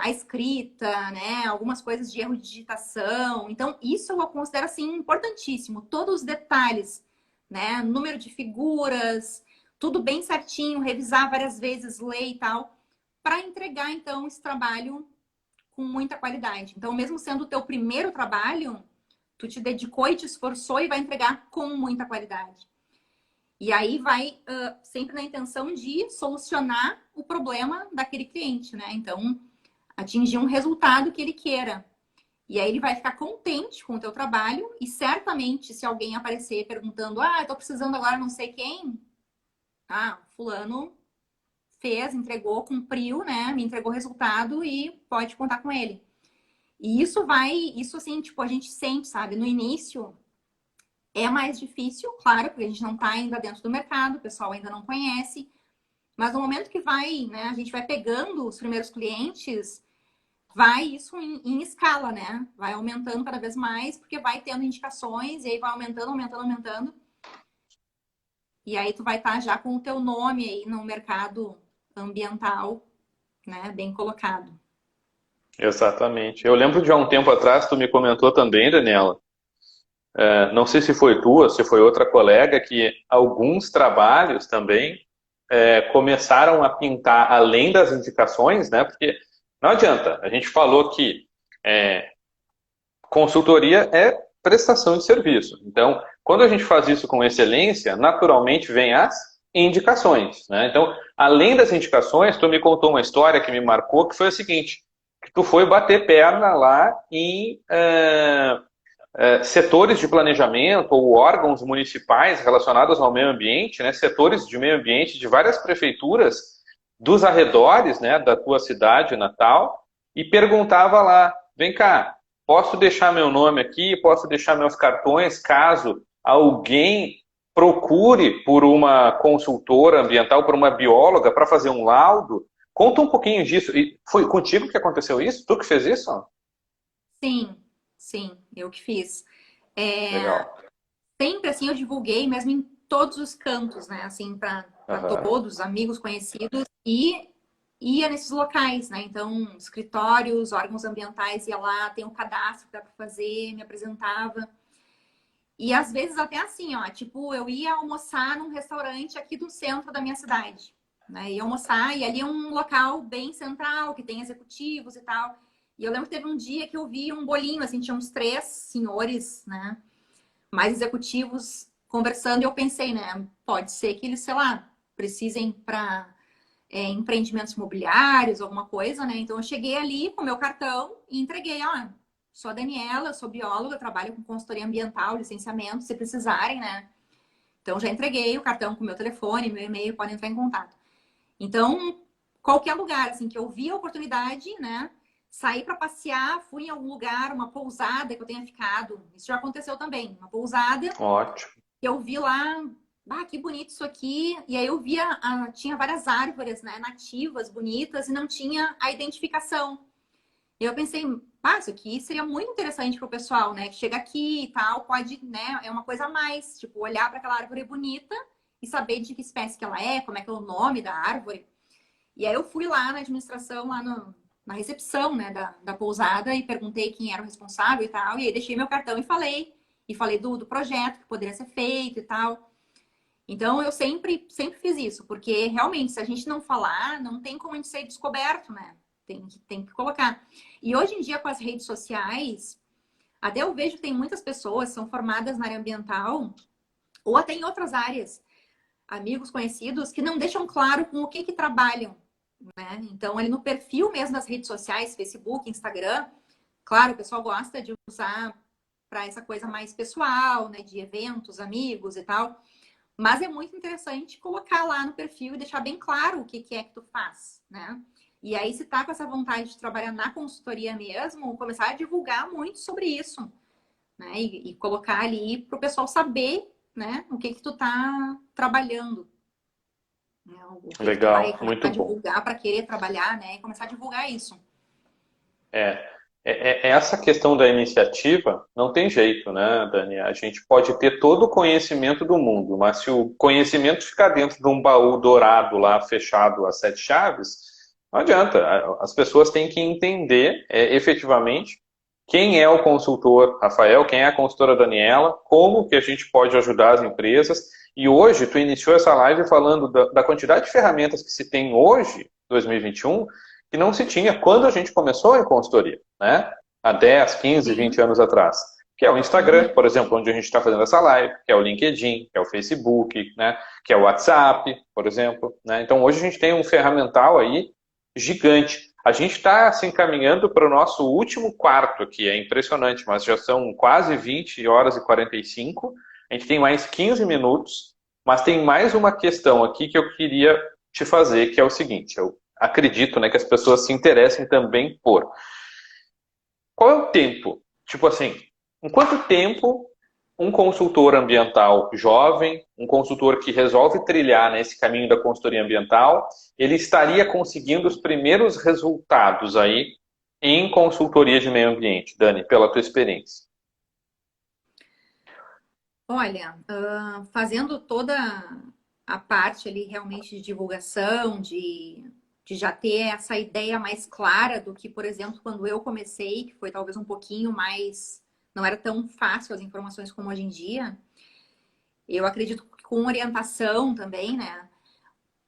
a escrita, né? Algumas coisas de erro de digitação. Então, isso eu considero assim importantíssimo. Todos os detalhes, né? Número de figuras, tudo bem certinho, revisar várias vezes, ler e tal, para entregar então esse trabalho com muita qualidade. Então, mesmo sendo o teu primeiro trabalho, tu te dedicou e te esforçou e vai entregar com muita qualidade. E aí vai sempre na intenção de solucionar o problema daquele cliente, né? Então, atingir um resultado que ele queira. E aí ele vai ficar contente com o teu trabalho e certamente se alguém aparecer perguntando, ah, eu tô precisando agora não sei quem, ah, fulano fez, entregou, cumpriu, né? Me entregou o resultado e pode contar com ele. E isso assim, tipo, a gente sente, sabe? No início é mais difícil, claro, porque a gente não está ainda dentro do mercado, o pessoal ainda não conhece. Mas no momento que vai, né, a gente vai pegando os primeiros clientes, vai isso em escala, né? Vai aumentando cada vez mais, porque vai tendo indicações, e aí vai aumentando, aumentando, aumentando. E aí tu vai estar já com o teu nome aí no mercado ambiental, né, bem colocado. Exatamente. Eu lembro de há um tempo atrás, tu me comentou também, Daniela, não sei se foi tu ou se foi outra colega, que alguns trabalhos também começaram a pintar além das indicações, né? Porque não adianta, a gente falou que consultoria é prestação de serviço. Então, quando a gente faz isso com excelência, naturalmente vem as indicações, né? Então, além das indicações, tu me contou uma história que me marcou, que foi a seguinte, que tu foi bater perna lá em setores de planejamento ou órgãos municipais relacionados ao meio ambiente, né, setores de meio ambiente de várias prefeituras dos arredores, né, da tua cidade natal, e perguntava lá, vem cá, posso deixar meu nome aqui, posso deixar meus cartões, caso alguém procure por uma consultora ambiental, por uma bióloga para fazer um laudo? Conta um pouquinho disso. E foi contigo que aconteceu isso? Tu que fez isso? Sim, sim, eu que fiz. É, Legal. sempre assim eu divulguei, mesmo em todos os cantos, né? Assim, para Aham. todos, amigos, conhecidos, e ia nesses locais, né? Então, escritórios, órgãos ambientais, ia lá, tem um cadastro que dá para fazer, me apresentava. E às vezes até assim, ó, tipo, eu ia almoçar num restaurante aqui do centro da minha cidade, né? Ia almoçar e ali é um local bem central, que tem executivos e tal. E eu lembro que teve um dia que eu vi um bolinho, assim, tinha uns três senhores, né? Mais executivos conversando e eu pensei, né? Pode ser que eles, sei lá, precisem para empreendimentos imobiliários, alguma coisa, né? Então eu cheguei ali com meu cartão e entreguei, ó, sou a Daniela, sou bióloga, trabalho com consultoria ambiental, licenciamento, se precisarem, né? Então, já entreguei o cartão com meu telefone, meu e-mail, podem entrar em contato. Então, qualquer lugar, assim, que eu vi a oportunidade, né? Saí para passear, fui em algum lugar, uma pousada que eu tenha ficado. Isso já aconteceu também. Uma pousada Ótimo. que eu vi lá, que bonito isso aqui. E aí eu via, tinha várias árvores, né, nativas, bonitas, e não tinha a identificação. E eu pensei, isso aqui seria muito interessante para o pessoal, né? Que chega aqui e tal, pode, né? É uma coisa a mais, tipo, olhar para aquela árvore bonita e saber de que espécie que ela é, como é que é o nome da árvore. E aí eu fui lá na administração, lá na recepção, né, da pousada e perguntei quem era o responsável e tal. E aí deixei meu cartão e falei. E falei do projeto que poderia ser feito e tal. Então eu sempre fiz isso, porque realmente, se a gente não falar, não tem como a gente ser descoberto, né? Tem que colocar. E hoje em dia, com as redes sociais, até eu vejo que tem muitas pessoas que são formadas na área ambiental, ou até em outras áreas, amigos conhecidos, que não deixam claro com o que trabalham, né? Então, ali no perfil mesmo das redes sociais, Facebook, Instagram, claro, o pessoal gosta de usar para essa coisa mais pessoal, né? De eventos, amigos e tal. Mas é muito interessante colocar lá no perfil e deixar bem claro o que é que tu faz, né? E aí, se tá com essa vontade de trabalhar na consultoria mesmo, começar a divulgar muito sobre isso, né? E colocar ali para o pessoal saber, né, o que tu tá trabalhando. Né? O que tu vai Legal, começar muito a bom. divulgar para querer trabalhar, né? E começar a divulgar isso. Essa questão da iniciativa não tem jeito, né, Dani? A gente pode ter todo o conhecimento do mundo, mas se o conhecimento ficar dentro de um baú dourado lá, fechado a 7 chaves, não adianta. As pessoas têm que entender efetivamente quem é o consultor Rafael, quem é a consultora Daniela, como que a gente pode ajudar as empresas. E hoje, tu iniciou essa live falando da quantidade de ferramentas que se tem hoje, 2021, que não se tinha quando a gente começou em consultoria, né? Há 10, 15, 20 Sim. anos atrás. Que é o Instagram, por exemplo, onde a gente está fazendo essa live, que é o LinkedIn, que é o Facebook, né? Que é o WhatsApp, por exemplo. Né? Então, hoje a gente tem um ferramental aí gigante. A gente está se encaminhando para o nosso último quarto aqui, é impressionante, mas já são quase 20 horas e 45. A gente tem mais 15 minutos, mas tem mais uma questão aqui que eu queria te fazer, que é o seguinte, eu acredito, né, que as pessoas se interessem também por. Qual é o tempo? Tipo assim, em quanto tempo um consultor ambiental jovem, um consultor que resolve trilhar nesse caminho da consultoria ambiental, ele estaria conseguindo os primeiros resultados aí em consultoria de meio ambiente, Dani, pela tua experiência? Olha, fazendo toda a parte ali realmente de divulgação, de já ter essa ideia mais clara do que, por exemplo, quando eu comecei, que foi talvez um pouquinho mais. Não era tão fácil as informações como hoje em dia. Eu acredito que com orientação também, né?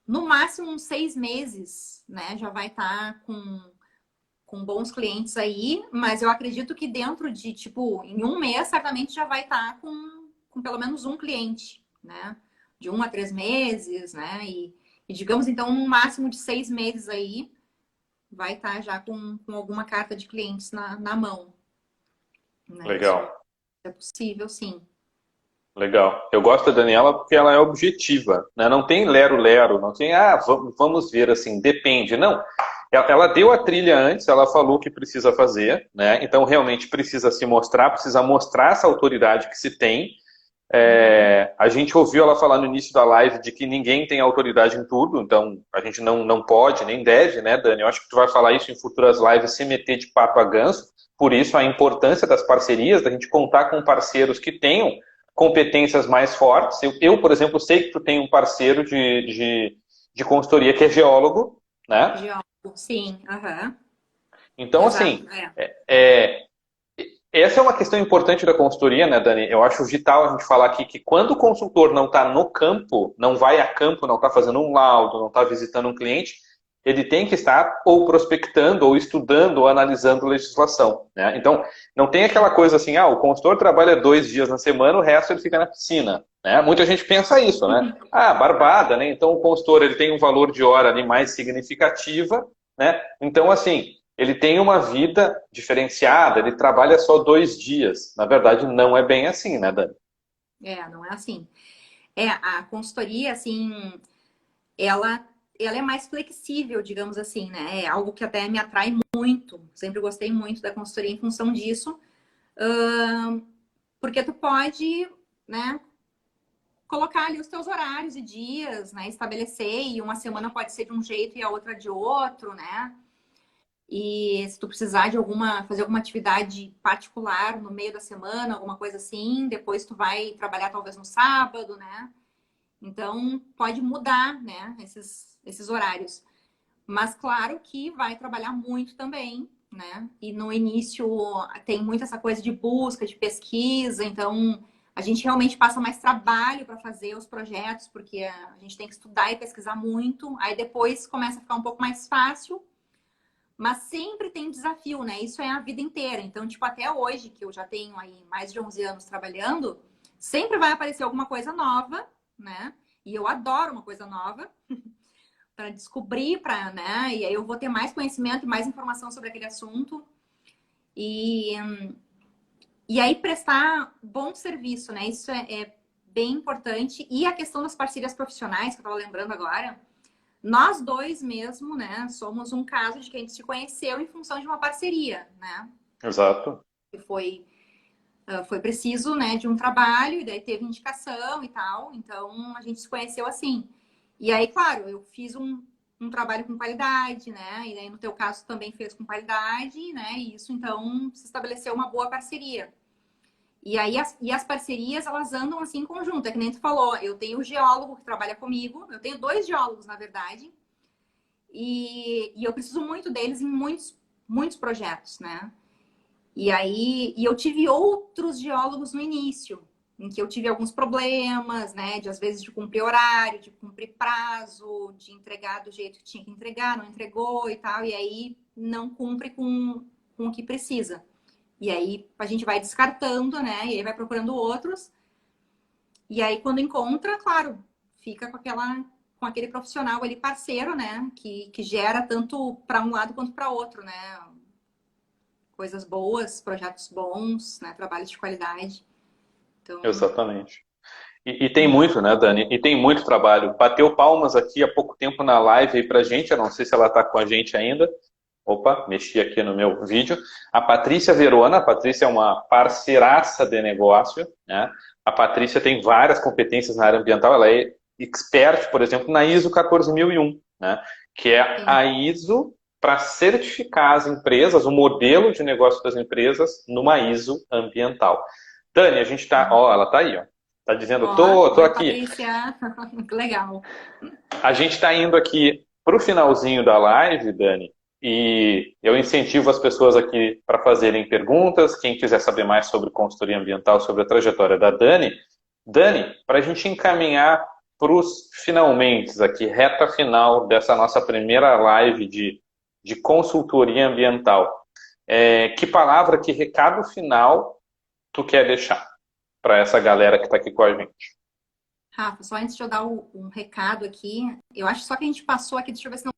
No máximo uns 6 meses, né? Já vai estar com bons clientes aí, mas eu acredito que dentro de, tipo, em um mês, certamente já vai estar com pelo menos um cliente, né? De 1 a 3 meses, né? E digamos, então, um máximo de 6 meses aí, vai estar já com alguma carta de clientes na mão, né? Isso Legal. é possível, sim. Legal. Eu gosto da Daniela porque ela é objetiva, né? Não tem lero-lero, não tem, vamos ver assim, depende. Não. Ela deu a trilha antes, ela falou o que precisa fazer, né? Então realmente precisa se mostrar, precisa mostrar essa autoridade que se tem. A gente ouviu ela falar no início da live de que ninguém tem autoridade em tudo, então a gente não pode, nem deve, né, Dani? Eu acho que tu vai falar isso em futuras lives sem meter de papo a ganso. Por isso a importância das parcerias, da gente contar com parceiros que tenham competências mais fortes. Eu, por exemplo, sei que tu tem um parceiro de consultoria que é geólogo, né? Geólogo, sim, aham. Então, Exato, assim, essa é uma questão importante da consultoria, né, Dani? Eu acho vital a gente falar aqui que quando o consultor não está no campo, não vai a campo, não está fazendo um laudo, não está visitando um cliente, ele tem que estar ou prospectando, ou estudando, ou analisando legislação, né? Então, não tem aquela coisa assim, o consultor trabalha 2 dias na semana, o resto ele fica na piscina, né? Muita gente pensa isso, né? Barbada, né? Então, o consultor ele tem um valor de hora ali mais significativa, né? Então, assim, ele tem uma vida diferenciada, ele trabalha só 2 dias. Na verdade, não é bem assim, né, Dani? Não é assim. A consultoria, assim, ela é mais flexível, digamos assim, né? É algo que até me atrai muito. Sempre gostei muito da consultoria em função disso. Porque tu pode, né, colocar ali os teus horários e dias, né? Estabelecer, e uma semana pode ser de um jeito e a outra de outro, né? E se tu precisar de fazer alguma atividade particular no meio da semana, alguma coisa assim, depois tu vai trabalhar talvez no sábado, né? Então, pode mudar, né, esses horários. Mas, claro que vai trabalhar muito também, né? E no início tem muito essa coisa de busca, de pesquisa. Então, a gente realmente passa mais trabalho para fazer os projetos, porque a gente tem que estudar e pesquisar muito. Aí depois começa a ficar um pouco mais fácil. Mas sempre tem desafio, né? Isso é a vida inteira. Então, tipo, até hoje, que eu já tenho aí mais de 11 anos trabalhando, sempre vai aparecer alguma coisa nova, né? E eu adoro uma coisa nova para descobrir, né? E aí eu vou ter mais conhecimento e mais informação sobre aquele assunto. E, e aí prestar bom serviço, né? Isso é bem importante. E a questão das parcerias profissionais, que eu estava lembrando agora, nós dois mesmo, né? Somos um caso de que a gente se conheceu em função de uma parceria, né? Exato. Que foi preciso, né, de um trabalho, e daí teve indicação e tal. Então, a gente se conheceu assim. E aí, claro, eu fiz um trabalho com qualidade, né? E aí, no teu caso, também fez com qualidade, né? E isso, então, se estabeleceu uma boa parceria. E aí, as parcerias, elas andam assim em conjunto. É que nem tu falou, eu tenho o geólogo que trabalha comigo, eu tenho 2 geólogos, na verdade, e eu preciso muito deles em muitos, muitos projetos, né? E aí, eu tive outros geólogos no início, em que eu tive alguns problemas, né? De às vezes de cumprir horário, de cumprir prazo, de entregar do jeito que tinha que entregar, não entregou e tal, e aí não cumpre com o que precisa. E aí a gente vai descartando, né? E aí vai procurando outros. E aí, quando encontra, claro, fica com aquele profissional ali parceiro, né? Que gera tanto para um lado quanto para outro, né? Coisas boas, projetos bons, né? Trabalhos de qualidade. Então, Exatamente. E tem muito, né, Dani? E tem muito trabalho. Bateu palmas aqui há pouco tempo na live aí pra gente. Eu não sei se ela tá com a gente ainda. Opa, mexi aqui no meu vídeo. A Patrícia Verona. A Patrícia é uma parceiraça de negócio, né? A Patrícia tem várias competências na área ambiental. Ela é expert, por exemplo, na ISO 14001, né? Que é sim. a ISO para certificar as empresas, o modelo de negócio das empresas numa ISO ambiental. Dani, a gente tá, ó, ela tá aí, ó. Tá dizendo, Ó, tô oi, aqui. Patrícia. Que legal. A gente está indo aqui para o finalzinho da live, Dani, e eu incentivo as pessoas aqui para fazerem perguntas. Quem quiser saber mais sobre consultoria ambiental, sobre a trajetória da Dani, Dani, para a gente encaminhar para os finalmente aqui, reta final dessa nossa primeira live de consultoria ambiental, que palavra, que recado final tu quer deixar para essa galera que está aqui com a gente? Rafa, só antes de eu dar um recado aqui, eu acho só que a gente passou aqui, deixa eu ver se não.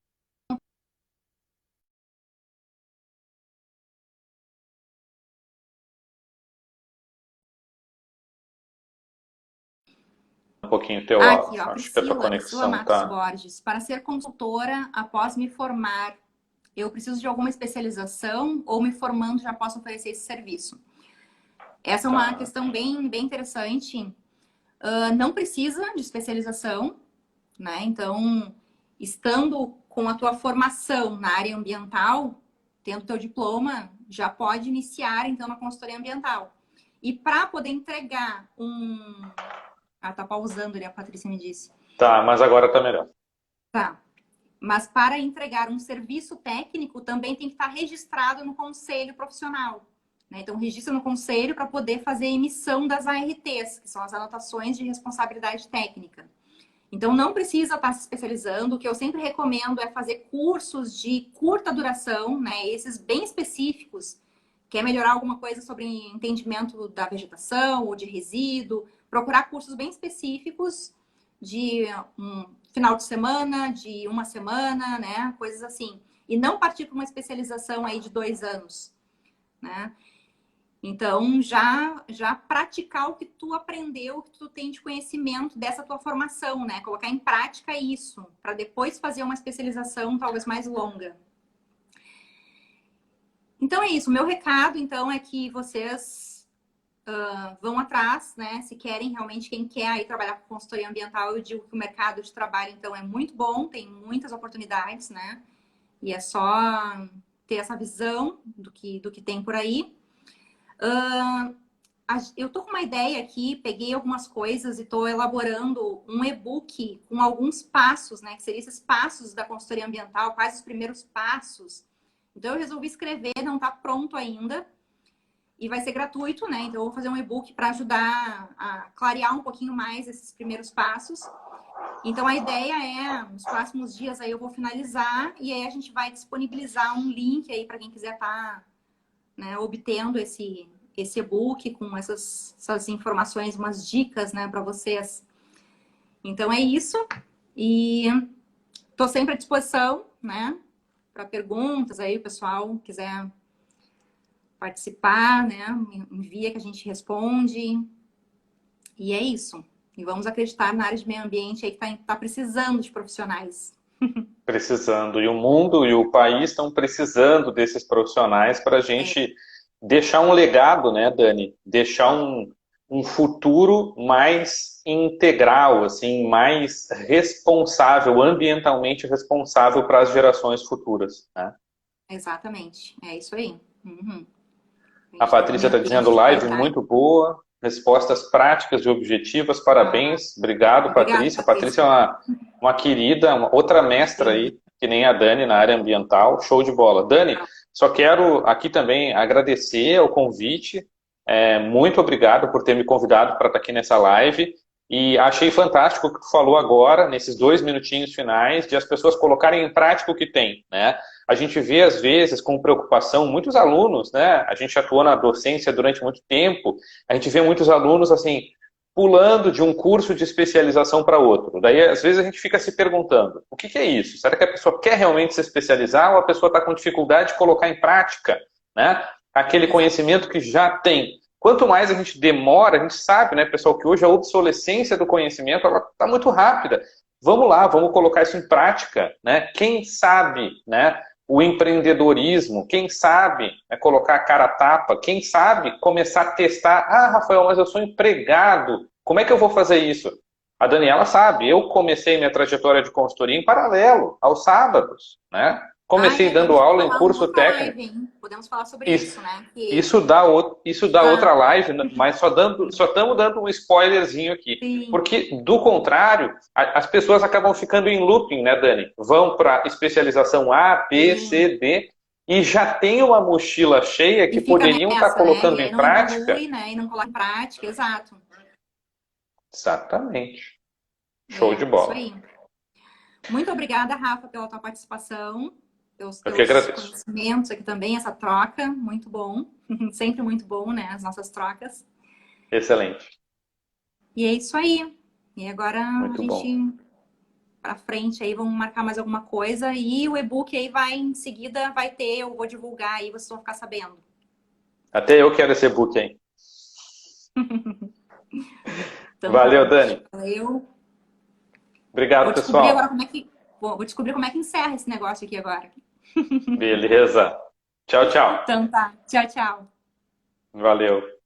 Um pouquinho teu Ah, aqui, áudio. ó, Acho que a tua Priscila conexão Matos tá. Borges. Para ser consultora, após me formar, eu preciso de alguma especialização ou me formando já posso oferecer esse serviço? Essa é uma Tá. questão bem interessante. Não precisa de especialização, né? Então, estando com a tua formação na área ambiental, tendo teu diploma, já pode iniciar, então, na consultoria ambiental. E para poder entregar um... Ah, tá pausando ali, a Patrícia me disse. Tá, mas agora tá melhor. Tá. Mas para entregar um serviço técnico, também tem que estar registrado no conselho profissional, né? Então, registra no conselho para poder fazer a emissão das ARTs, que são as anotações de responsabilidade técnica. Então, não precisa estar se especializando. O que eu sempre recomendo é fazer cursos de curta duração, né? Esses bem específicos. Quer melhorar alguma coisa sobre entendimento da vegetação ou de resíduo? Procurar cursos bem específicos de um final de semana, de uma semana, né? Coisas assim. e não partir para uma especialização aí de 2 anos, né? Então, já praticar o que tu aprendeu, o que tu tem de conhecimento dessa tua formação, né? Colocar em prática isso, para depois fazer uma especialização talvez mais longa. Então é isso. O meu recado, então, é que vocês vão atrás, né? Se querem realmente, quem quer aí trabalhar com consultoria ambiental, eu digo que o mercado de trabalho, então, é muito bom, tem muitas oportunidades, né? E é só ter essa visão do que tem por aí. Eu tô com uma ideia aqui, peguei algumas coisas e tô elaborando um e-book com alguns passos, né? Que seriam esses passos da consultoria ambiental, quais os primeiros passos. Então eu resolvi escrever, não tá pronto ainda. E vai ser gratuito, né? Então eu vou fazer um e-book para ajudar a clarear um pouquinho mais esses primeiros passos. Então a ideia é, nos próximos dias aí eu vou finalizar e aí a gente vai disponibilizar um link aí para quem quiser estar, né, obtendo esse e-book com essas informações, umas dicas, né, para vocês. Então é isso. E tô sempre à disposição, né, para perguntas aí, o pessoal quiser participar, né, envia que a gente responde. E é isso. E vamos acreditar na área de meio ambiente aí que tá precisando de profissionais. Precisando. E o mundo e o país estão precisando desses profissionais para a gente deixar um legado, né, Dani? Deixar um futuro mais integral, assim, mais responsável, ambientalmente responsável para as gerações futuras, né? Exatamente. É isso aí. Uhum. A Patrícia está dizendo live muito boa, respostas práticas e objetivas, parabéns, obrigado, Obrigada, Patrícia. Patrícia é uma querida, outra mestra aí, que nem a Dani na área ambiental, show de bola. Dani, só quero aqui também agradecer o convite, muito obrigado por ter me convidado para estar aqui nessa live, e achei fantástico o que tu falou agora, nesses 2 minutinhos finais, de as pessoas colocarem em prática o que tem, né? A gente vê, às vezes, com preocupação, muitos alunos, né? A gente atuou na docência durante muito tempo, a gente vê muitos alunos, assim, pulando de um curso de especialização para outro. Daí, às vezes, a gente fica se perguntando, o que é isso? Será que a pessoa quer realmente se especializar ou a pessoa está com dificuldade de colocar em prática, né, aquele conhecimento que já tem? Quanto mais a gente demora, a gente sabe, né, pessoal, que hoje a obsolescência do conhecimento está muito rápida. Vamos lá, vamos colocar isso em prática, né? Quem sabe, né, o empreendedorismo, quem sabe colocar a cara a tapa, quem sabe começar a testar. Ah, Rafael, mas eu sou empregado, como é que eu vou fazer isso? A Daniela sabe, eu comecei minha trajetória de consultoria em paralelo, aos sábados, né? Comecei dando aula em curso técnico. Live, podemos falar sobre isso, né? Isso dá outra live, mas só estamos dando um spoilerzinho aqui. Sim. Porque, do contrário, as pessoas acabam ficando em looping, né, Dani? Vão para especialização A, B, C, D, e já tem uma mochila cheia que poderiam estar colocando em prática. Evolui, né? E não coloca em prática, exato. Exatamente. Show de bola. Isso aí. Muito obrigada, Rafa, pela tua participação. Pelos Eu que agradeço. Conhecimentos aqui também, essa troca, muito bom. Sempre muito bom, né? As nossas trocas. Excelente. E é isso aí. E agora muito a gente para frente aí, vamos marcar mais alguma coisa. E o e-book aí vai, em seguida, vai ter, eu vou divulgar aí, vocês vão ficar sabendo. Até eu quero esse e-book aí. Então, valeu, Dani. Valeu. Obrigado, pessoal. Agora vou descobrir como é que encerra esse negócio aqui agora. Beleza. Tchau, tchau. Então tá. Tchau, tchau. Valeu.